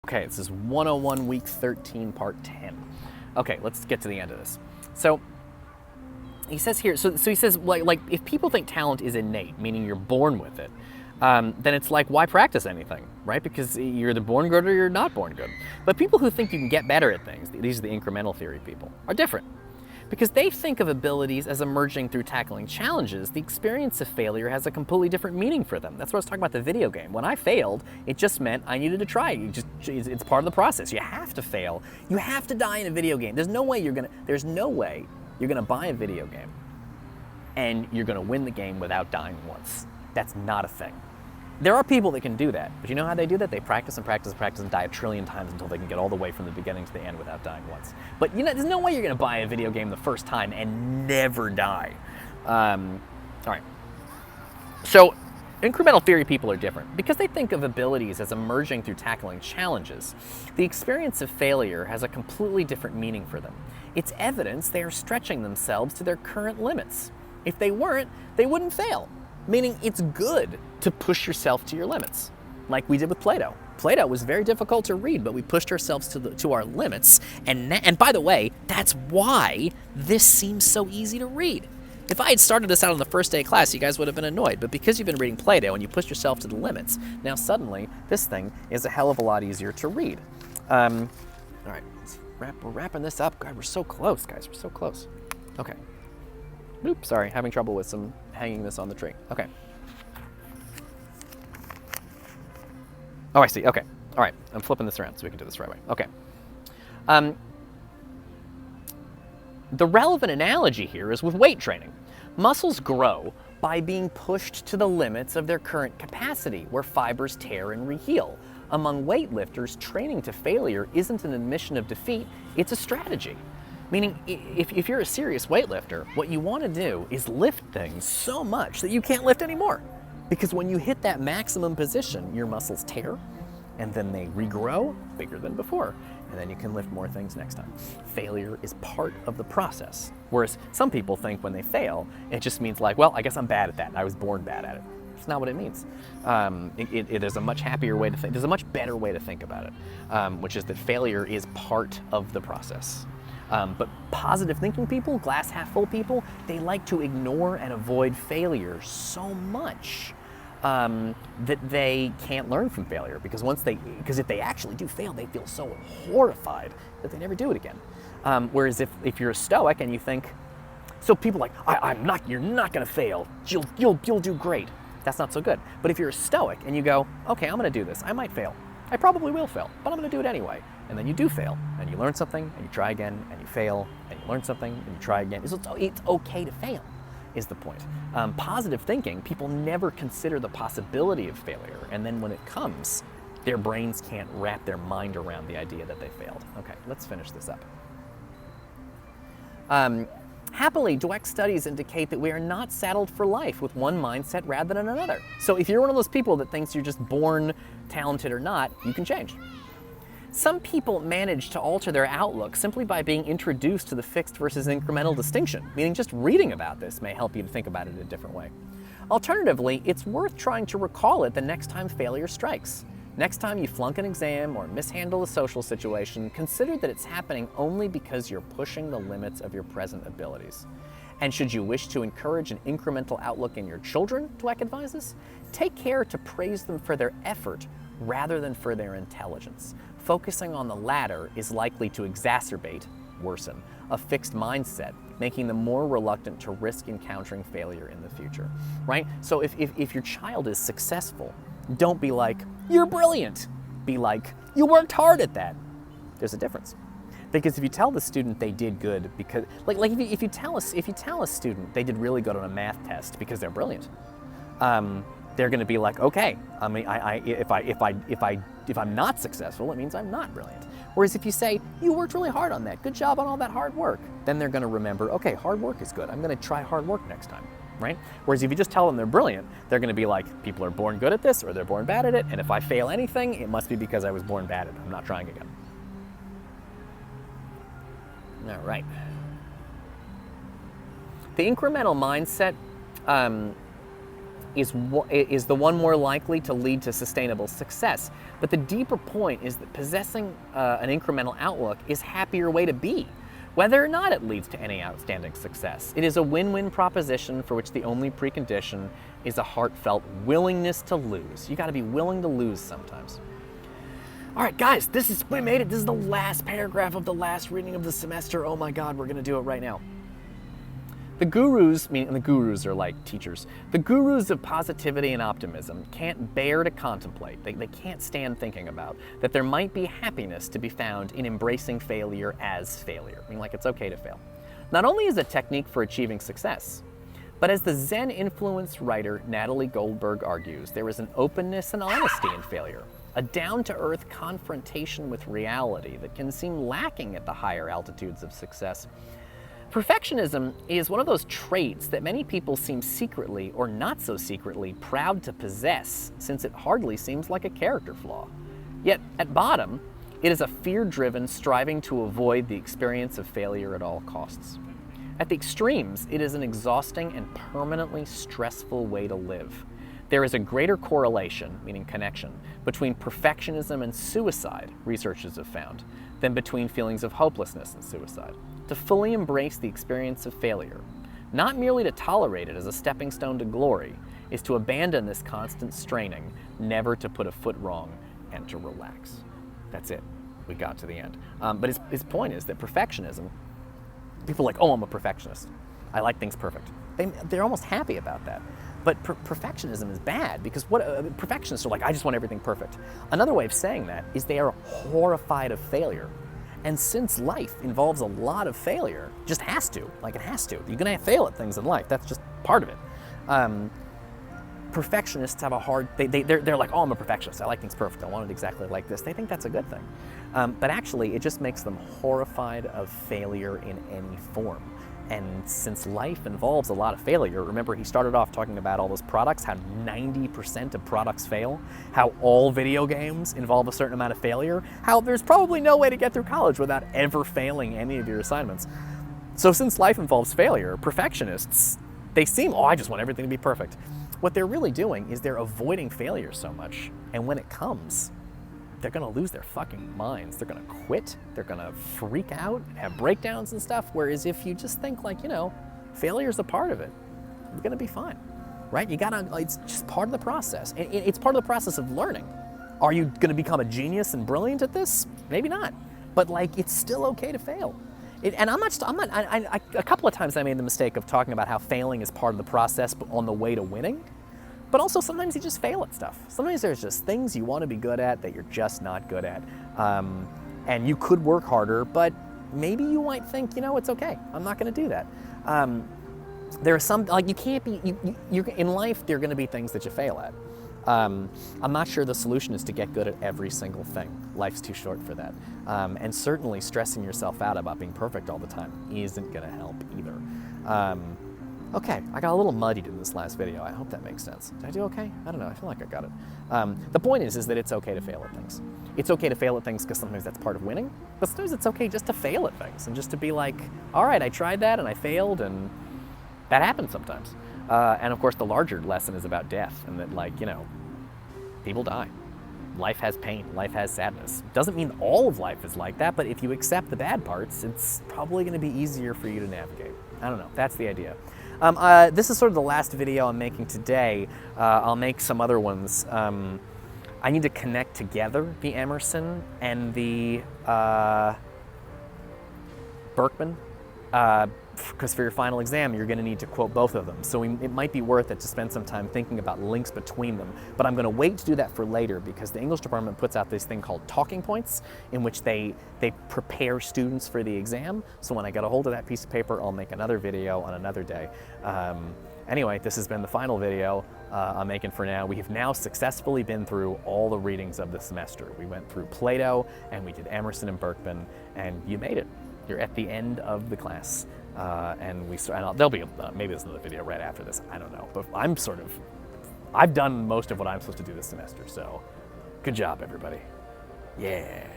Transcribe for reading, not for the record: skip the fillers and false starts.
Okay, this is 101 week 13 part 10. Okay, let's get to the end of this. So he says here, so he says like if people think talent is innate, meaning you're born with it, then it's like, why practice anything, right? Because you're either born good or you're not born good. But people who think you can get better at things, these are the incremental theory people, are different. Because they think of abilities as emerging through tackling challenges, the experience of failure has a completely different meaning for them. That's what I was talking about the video game. When I failed, it just meant I needed to try. It's part of the process. You have to fail. You have to die in a video game. There's no way you're gonna buy a video game and you're gonna win the game without dying once. That's not a thing. There are people that can do that, but you know how they do that? They practice and practice and practice and die a trillion times until they can get all the way from the beginning to the end without dying once. But you know, there's no way you're gonna buy a video game the first time and never die. All right. So incremental theory people are different because they think of abilities as emerging through tackling challenges. The experience of failure has a completely different meaning for them. It's evidence they are stretching themselves to their current limits. If they weren't, they wouldn't fail. Meaning it's good to push yourself to your limits, like we did with Plato. Plato was very difficult to read, but we pushed ourselves to our limits. And by the way, that's why this seems so easy to read. If I had started this out on the first day of class, you guys would have been annoyed. But because you've been reading Plato and you pushed yourself to the limits, now suddenly this thing is a hell of a lot easier to read. All right, we're wrapping this up. God, we're so close, guys. We're so close. Okay. Oops, sorry, having trouble with some hanging this on the tree. Okay. Oh, I see. Okay. All right. I'm flipping this around so we can do this the right way. Okay. The relevant analogy here is with weight training. Muscles grow by being pushed to the limits of their current capacity, where fibers tear and reheal. Among weightlifters, training to failure isn't an admission of defeat, it's a strategy. Meaning, if you're a serious weightlifter, what you want to do is lift things so much that you can't lift anymore. Because when you hit that maximum position, your muscles tear, and then they regrow bigger than before, and then you can lift more things next time. Failure is part of the process. Whereas some people think when they fail, it just means like, well, I guess I'm bad at that, and I was born bad at it. That's not what it means. It is a much happier way to think. There's a much better way to think about it, which is that failure is part of the process. But positive thinking people, glass half full people, they like to ignore and avoid failure so much that they can't learn from failure, because if they actually do fail, they feel so horrified that they never do it again. Whereas if you're a Stoic and you think, so people are like, you're not gonna fail, you'll do great. That's not so good. But if you're a Stoic and you go, okay, I'm gonna do this, I might fail. I probably will fail, but I'm gonna do it anyway. And then you do fail, and you learn something, and you try again, and you fail, and you learn something, and you try again. It's okay to fail, is the point. Positive thinking, people never consider the possibility of failure, and then when it comes, their brains can't wrap their mind around the idea that they failed. Okay, let's finish this up. Happily, Dweck studies indicate that we are not saddled for life with one mindset rather than another. So if you're one of those people that thinks you're just born talented or not, you can change. Some people manage to alter their outlook simply by being introduced to the fixed versus incremental distinction, meaning just reading about this may help you to think about it in a different way. Alternatively, it's worth trying to recall it the next time failure strikes. Next time you flunk an exam or mishandle a social situation, consider that it's happening only because you're pushing the limits of your present abilities. And should you wish to encourage an incremental outlook in your children, Dweck advises, take care to praise them for their effort rather than for their intelligence. Focusing on the latter is likely to worsen, a fixed mindset, making them more reluctant to risk encountering failure in the future, right? So if your child is successful, don't be like, you're brilliant. Be like, you worked hard at that. There's a difference. Because if you tell the student they did good because, if you tell a student they did really good on a math test because they're brilliant, they're going to be like, okay. I mean, if I'm not successful, it means I'm not brilliant. Whereas if you say you worked really hard on that, good job on all that hard work, then they're going to remember, okay, hard work is good. I'm going to try hard work next time, right? Whereas if you just tell them they're brilliant, they're going to be like, people are born good at this or they're born bad at it, and if I fail anything, it must be because I was born bad at it. I'm not trying again. All right. The incremental mindset is the one more likely to lead to sustainable success. But the deeper point is that possessing an incremental outlook is a happier way to be, whether or not it leads to any outstanding success. It is a win-win proposition for which the only precondition is a heartfelt willingness to lose. You got to be willing to lose sometimes. All right, guys, we made it. This is the last paragraph of the last reading of the semester. Oh my God, we're going to do it right now. The gurus, meaning the gurus are like teachers, the gurus of positivity and optimism can't bear to contemplate, they can't stand thinking about, that there might be happiness to be found in embracing failure as failure, meaning like it's okay to fail. Not only is it a technique for achieving success, but as the Zen influenced writer Natalie Goldberg argues, there is an openness and honesty in failure, a down-to-earth confrontation with reality that can seem lacking at the higher altitudes of success. Perfectionism is one of those traits that many people seem secretly, or not so secretly, proud to possess, since it hardly seems like a character flaw. Yet, at bottom, it is a fear-driven striving to avoid the experience of failure at all costs. At the extremes, it is an exhausting and permanently stressful way to live. There is a greater correlation, meaning connection, between perfectionism and suicide, researchers have found, than between feelings of hopelessness and suicide. To fully embrace the experience of failure, not merely to tolerate it as a stepping stone to glory, is to abandon this constant straining, never to put a foot wrong, and to relax. That's it. We got to the end. But his point is that perfectionism, people are like, oh, I'm a perfectionist. I like things perfect. They're almost happy about that. But perfectionism is bad because perfectionists are like, I just want everything perfect. Another way of saying that is they are horrified of failure. And since life involves a lot of failure, just has to, like it has to. You're gonna fail at things in life, that's just part of it. Perfectionists have a hard, they're like, oh, I'm a perfectionist, I like things perfect, I want it exactly like this. They think that's a good thing. But actually, it just makes them horrified of failure in any form. And since life involves a lot of failure, remember he started off talking about all those products, how 90% of products fail, how all video games involve a certain amount of failure, how there's probably no way to get through college without ever failing any of your assignments. So since life involves failure, perfectionists, they seem, oh, I just want everything to be perfect. What they're really doing is they're avoiding failure so much, and when it comes, they're gonna lose their fucking minds. They're gonna quit, they're gonna freak out, have breakdowns and stuff, whereas if you just think like, failure's a part of it, you're gonna be fine, right? It's just part of the process. And it's part of the process of learning. Are you gonna become a genius and brilliant at this? Maybe not, but it's still okay to fail. And a couple of times I made the mistake of talking about how failing is part of the process on the way to winning. But also sometimes you just fail at stuff. Sometimes there's just things you want to be good at that you're just not good at. And you could work harder, but maybe you might think, it's okay. I'm not going to do that. There are some, you can't be, in life, there are going to be things that you fail at. I'm not sure the solution is to get good at every single thing. Life's too short for that. And certainly stressing yourself out about being perfect all the time isn't going to help either. Okay, I got a little muddied in this last video. I hope that makes sense. Did I do okay? I don't know, I feel like I got it. The point is that it's okay to fail at things. It's okay to fail at things because sometimes that's part of winning, but sometimes it's okay just to fail at things and just to be like, all right, I tried that and I failed, and that happens sometimes. And of course the larger lesson is about death, and that people die. Life has pain, life has sadness. Doesn't mean all of life is like that, but if you accept the bad parts, it's probably gonna be easier for you to navigate. I don't know, that's the idea. This is sort of the last video I'm making today. I'll make some other ones. I need to connect together the Emerson and the Berkman, because for your final exam, you're gonna need to quote both of them. So it might be worth it to spend some time thinking about links between them. But I'm gonna wait to do that for later because the English department puts out this thing called talking points, in which they prepare students for the exam. So when I get a hold of that piece of paper, I'll make another video on another day. Anyway, this has been the final video I'm making for now. We have now successfully been through all the readings of the semester. We went through Plato and we did Emerson and Berkman, and you made it. You're at the end of the class. There'll be, maybe there's another video right after this, I don't know. But I've done most of what I'm supposed to do this semester, so good job, everybody. Yeah.